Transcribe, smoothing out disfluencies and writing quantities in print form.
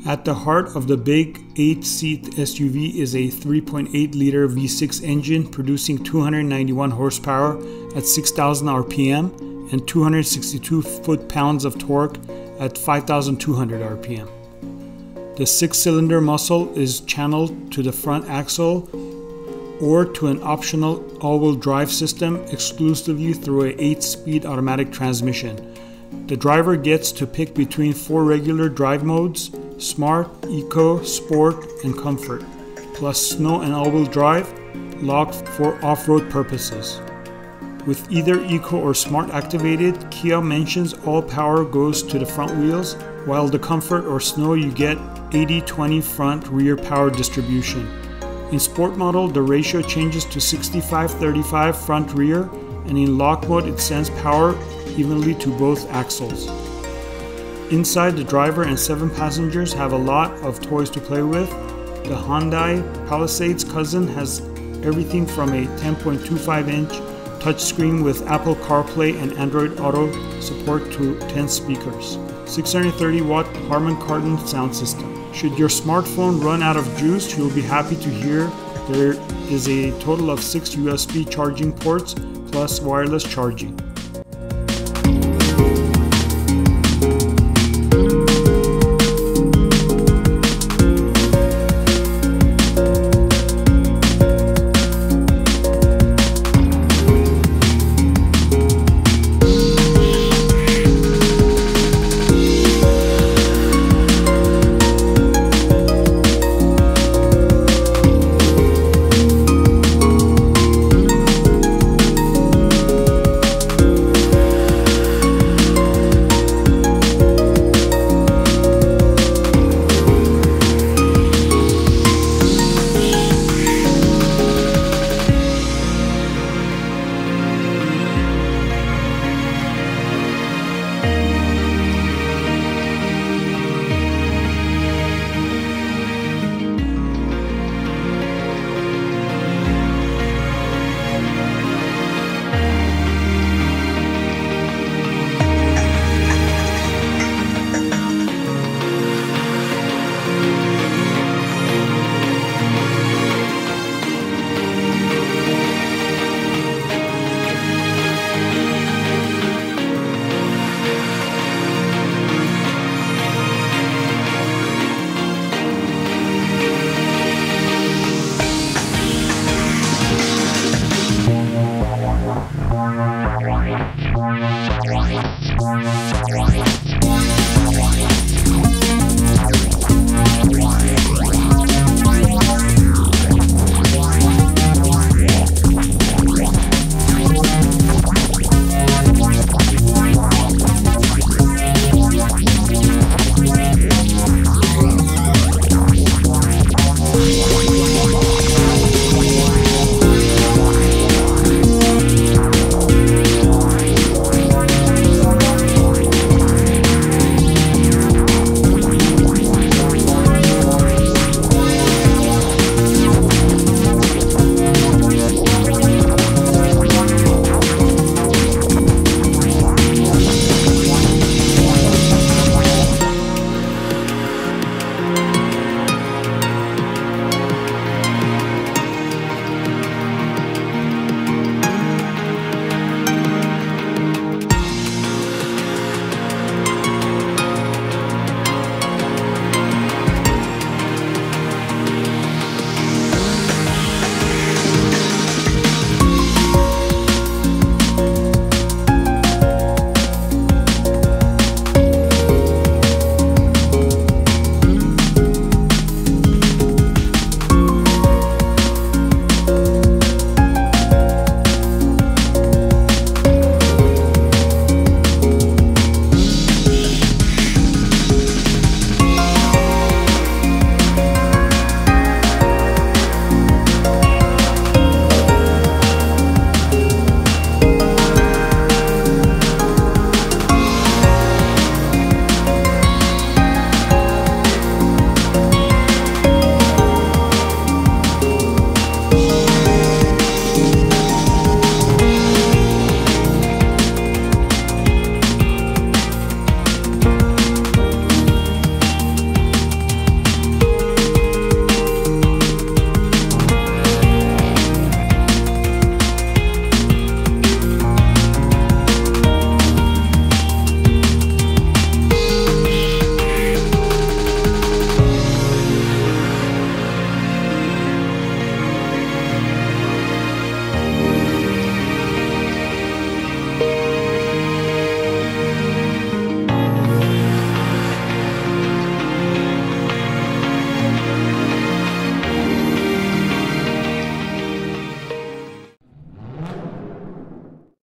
At the heart of the big 8-seat SUV is a 3.8-liter V6 engine producing 291 horsepower at 6,000 RPM and 262 foot-pounds of torque at 5,200 RPM. The 6-cylinder muscle is channeled to the front axle or to an optional all-wheel drive system exclusively through an 8-speed automatic transmission. The driver gets to pick between 4 regular drive modes: Smart, Eco, Sport, and Comfort, plus Snow and all-wheel drive, locked for off-road purposes. With either Eco or Smart activated, Kia mentions all power goes to the front wheels, while the Comfort or Snow you get 80-20 front-rear power distribution. In Sport model, the ratio changes to 65-35 front-rear, and in lock mode it sends power evenly to both axles. Inside, the driver and 7 passengers have a lot of toys to play with. The Hyundai Palisade's cousin has everything from a 10.25-inch touchscreen with Apple CarPlay and Android Auto support to 10 speakers. 630-watt Harman Kardon sound system. Should your smartphone run out of juice, you'll be happy to hear there is a total of 6 USB charging ports plus wireless charging.